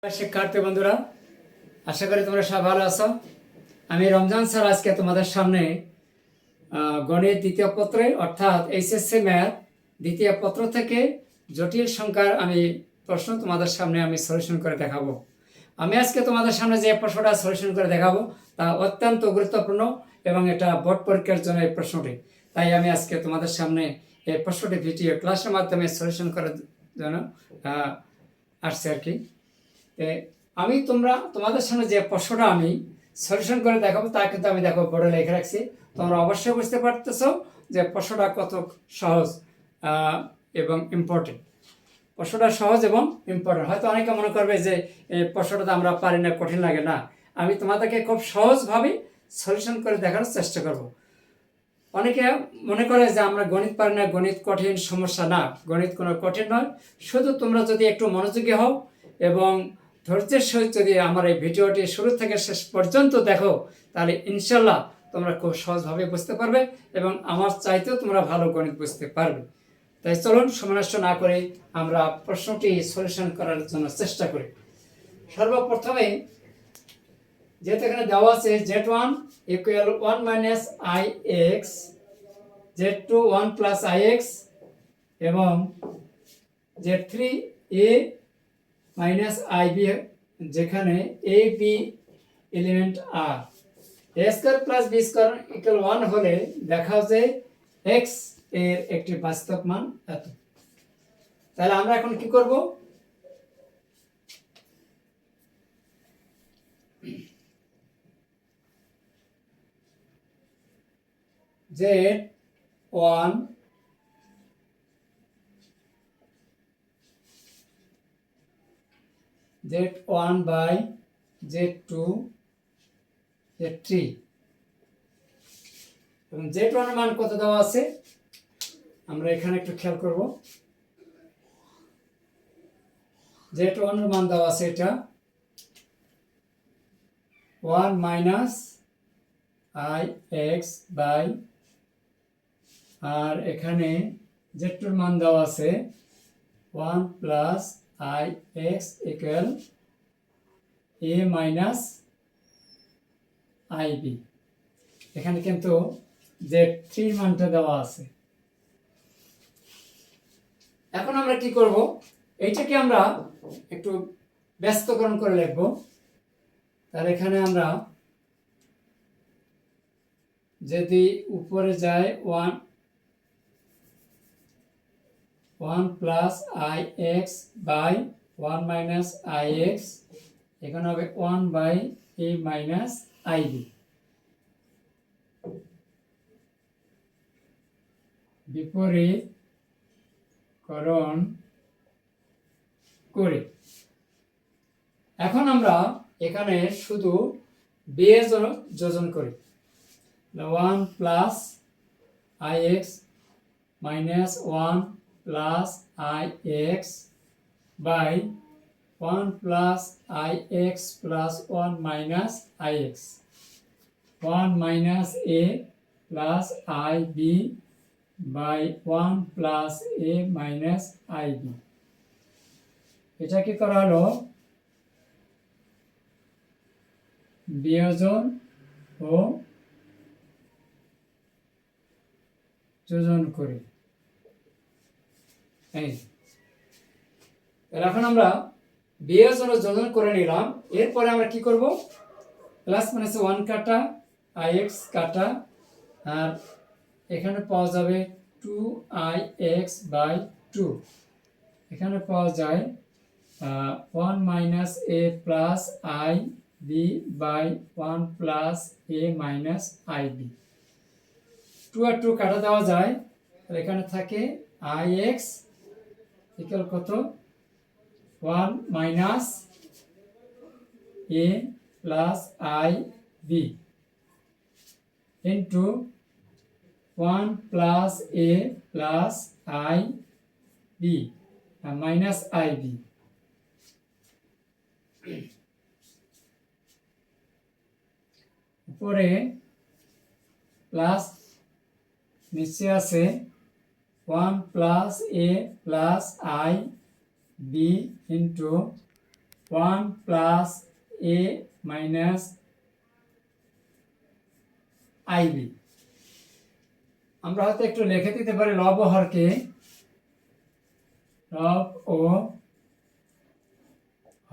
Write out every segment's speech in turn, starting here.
শিক্ষার্থী বন্ধুরা, আশা করি তোমরা সব ভালো আছো। আমি রমজান স্যার আজকে তোমাদের সামনে গণিত দ্বিতীয় পত্রে অর্থাৎ এইচএসসি ম্যাথ দ্বিতীয় পত্র থেকে জটিল সংখ্যার আমি প্রশ্ন তোমাদের সামনে আমি সলিউশন করে দেখাবো। আমি আজকে তোমাদের সামনে যে প্রশ্নটা সলিউশন করে দেখাবো তা অত্যন্ত গুরুত্বপূর্ণ এবং এটা বোর্ড পরীক্ষার জন্য এই প্রশ্নটি। তাই আমি আজকে তোমাদের সামনে এই প্রশ্নটি ভিডিও ক্লাসের মাধ্যমে সলিউশন করার জন্য আসছে আর কি। আমি তোমাদের সামনে যে প্রশ্নটা আমি সলিউশন করে দেখাবো তা কিন্তু আমি দেখো বোর্ডে লিখে রাখছি। তোমরা অবশ্যই বুঝতে পারতেছো যে প্রশ্নটা কত সহজ এবং ইম্পর্টেন্ট। প্রশ্নটা সহজ এবং ইম্পর্টেন্ট। হয়তো অনেকে মনে করবে যে এই প্রশ্নটা তো আমরা পারি না, কঠিন লাগে না। আমি তোমাদেরকে খুব সহজভাবে সলিউশন করে দেখানোর চেষ্টা করব। অনেকে মনে করে যে আমরা গণিত পারি না, গণিত কঠিন, সমস্যা না। গণিত কোনো কঠিন নয়। শুধু তোমরা যদি একটু মনোযোগী হও এবং ধৈর্যের সহিত যদি আমার এই ভিডিওটি শুরু থেকে শেষ পর্যন্ত দেখো, তাহলে ইনশাল্লাহ তোমরা খুব সহজভাবে বুঝতে পারবে এবং আমার চাইতেও তোমরা ভালো গণিত বুঝতে পারবে। তাই চলুন সময় নষ্ট না করে আমরা প্রশ্নটি সলিউশন করার জন্য চেষ্টা করি। সর্বপ্রথমে যেহেতু এখানে দেওয়া আছে z1 equal 1 minus i x, z2 1 plus i x এবং z3 a minus i b, যেখানে a b element R. A square plus b square equal 1 হলে দেখাও যে এক্স এর একটি বাস্তব মান এত। তাহলে আমরা এখন কি করব? z1 z1 by z2 z3 এবং z1 এর মান কত দেওয়া আছে আমরা এখানে একটু খেয়াল করব। z1 এর মান দেওয়া আছে এটা 1 মাইনাস আই এক্স বাই, আর এখানে z2 এর মান দেওয়া আছে 1 plus i x equal a minus i b. এখানে কিন্তু z3 মানটা দেওয়া আছে। এখন আমরা কি করব? এইটাকে আমরা একটু ব্যস্তকরণ করে লিখব। তাহলে এখানে আমরা যদি উপরে যায় 1 plus i x by 1 minus i x, এখানে হবে 1 by a minus i b. বিপরীতকরণ করে এখন আমরা এখানে শুধু বি এর যোজন করি। 1 plus i x minus 1 plus i x by 1 plus i x plus 1 minus i x, 1 minus a plus i b by 1 plus a minus i b. এটা কি করা হলো? বিয়োজন ও যোজন করি। এখন আমরা বিয়োজন ও যোজন করে নিলাম। এরপরে আমরা কি করব? প্লাস মাইনাস 1 কাটা, আই এক্স কাটা, আর এখানে পাওয়া যাবে 2 আই এক্স বাই 2। এখানে পাওয়া যায় 1 minus a plus i b by 1 plus a minus i b. 2 আর 2 কাটা দেওয়া যায়, এখানে থাকে আই এক্স ইকুয়াল কত? 1 minus a plus i b into 1 plus a plus i b minus i b. উপরে প্লাস, নিচে আছে 1 plus a plus i b into one plus a minus i b. আমরা হয়তো একটু লিখে দিতে পারি লব ও হরকে, লব ও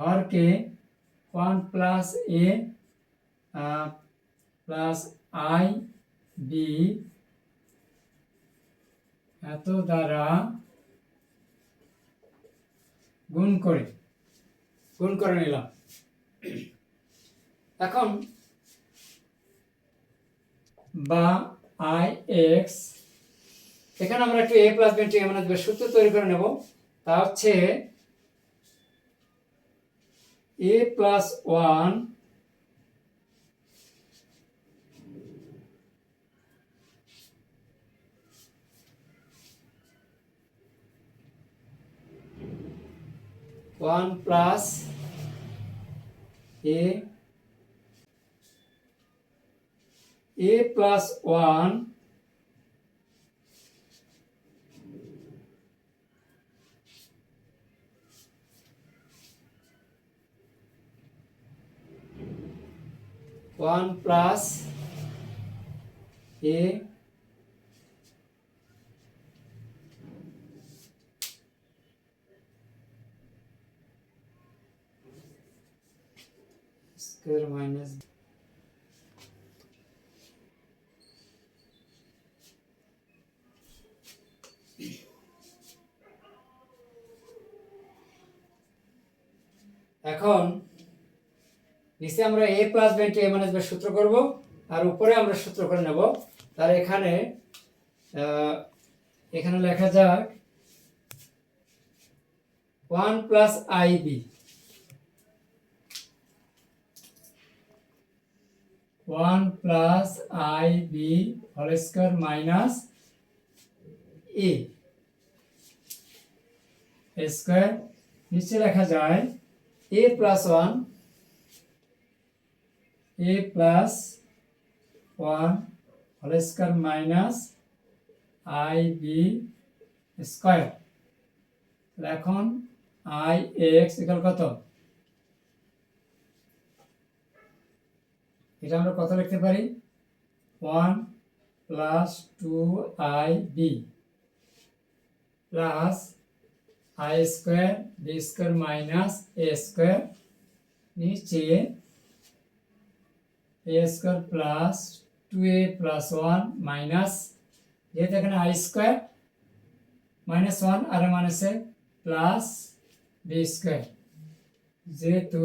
হরকে one plus a plus i b এত দ্বারা গুণ করে নিলাম। এখন বা আই এক্স, এখানে আমরা একটু এ প্লাস বি মানে সূত্র তৈরি করে নেব। তা হচ্ছে এ plus one one plus a plus one one plus A square minus এখন নিচে আমরা a plus b into a minus b সূত্র করব, আর উপরে আমরা সূত্র করে নেব। তার এখানে লেখা যাক 1 plus ib 1 plus ib whole square minus a square, নিচে লেখা যায় a plus 1 a plus 1 whole square minus ib square. এখন আই এক্স ইকুয়াল কত? এটা আমরা কত লিখতে পারি? 1 plus 2ib plus i square b square minus a square, নিচে a square plus 2a plus 1 minus, যেহেতু এখানে আই স্কয়ার মাইনাস 1 আর মাইনাসে প্লাস বি স্কয়ার, যেহেতু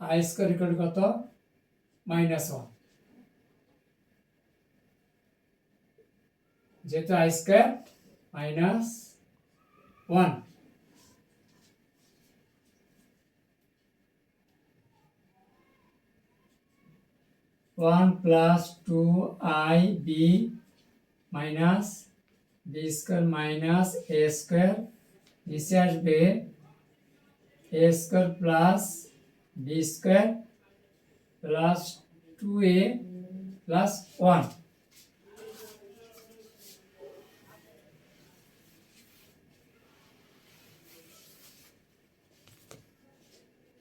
আই স্কয়ার ইকুয়াল কত? মাইনাস 1, যেহেতু i square minus 1। One plus 2ib minus b square minus a square, নিচে আসবে a square plus b square plus 2a plus 1।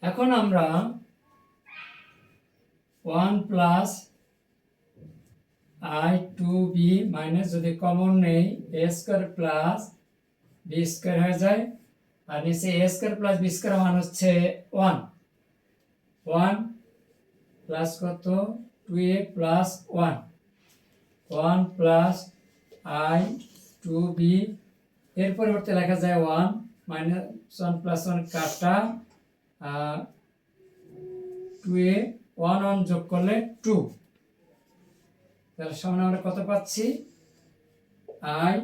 এখন আমরা 1 plus i two b minus যদি common নেই a square plus b square হয়ে যায়, আর নিচে a square plus b square মান হচ্ছে 1 প্লাস কত? 2a plus 1 plus i two b, এর পরিবর্তে লেখা যায় 1 মাইনাস 1 প্লাস 1 কাটা 2a 1 যোগ করলে 2, তাহলে সমান আমরা কত পাচ্ছি? আই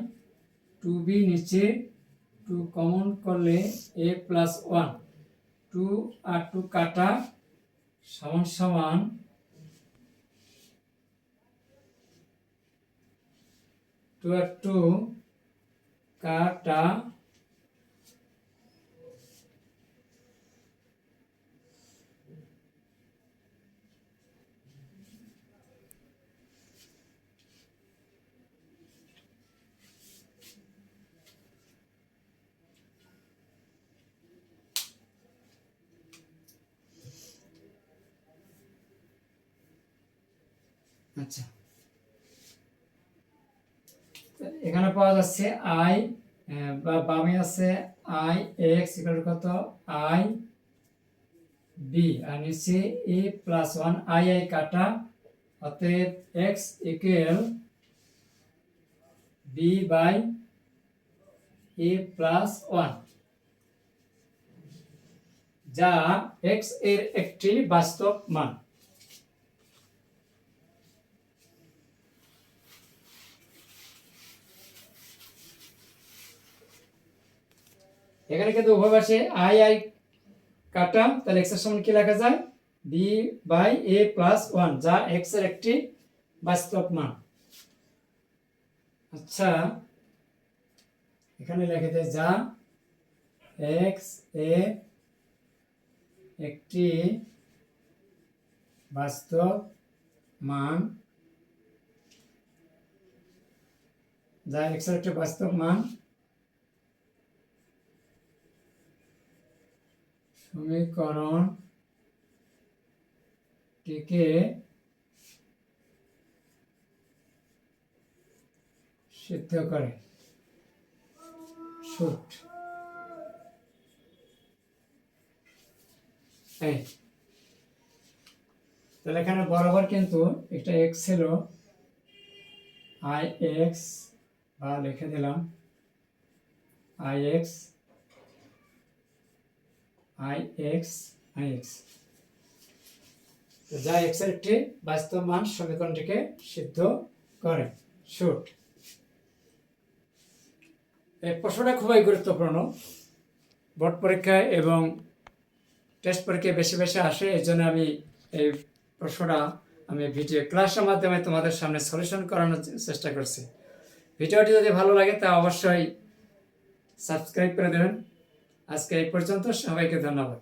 টু বি নিচে 2 কমন করলে a প্লাস 1, 2 আর 2 কাটা সমান সমান 2 আর 2 কাটা আচ্ছা, এখানে পাওয়া যাচ্ছে আই, বা বামে আছে আই এক্স ইকুয়াল কত আই বি, আর নিচে a plus one, i i কাটা, অতএব x equal b by a plus one, যা এক্স এর একটি বাস্তব মান। এখানে কিন্তু উভয় পাশে আই আই কাটা, তাহলে এক্স এর সমান কি লেখা যায়, b by a plus one, যা এক্স এর একটি বাস্তব মান। আচ্ছা, এখানে লেখা যায় যা এক্স এর একটি বাস্তব মান, যা এক্স এর একটি বাস্তব মান, সমীকরণটিকে সিদ্ধ করে। শুট এই, তাহলে এখানে বরাবর কিন্তু একটা এক্স ছিল, আই এক্স, বা লিখে দিলাম I x I x I x, যা এক্স এর একটি বাস্তব মান, সমীকরণটিকে সিদ্ধ করে। শুট। এই প্রশ্নটা খুবই গুরুত্বপূর্ণ, বোর্ড পরীক্ষায় এবং টেস্ট পরীক্ষায় বেশি বেশি আসে, এই জন্য আমি এই প্রশ্নটা ভিডিও ক্লাসের মাধ্যমে তোমাদের সামনে সলিউশন করানোর চেষ্টা করছি। ভিডিওটি যদি ভালো লাগে তা অবশ্যই সাবস্ক্রাইব করে দেবেন। আজকে এই পর্যন্ত, সবাইকে ধন্যবাদ।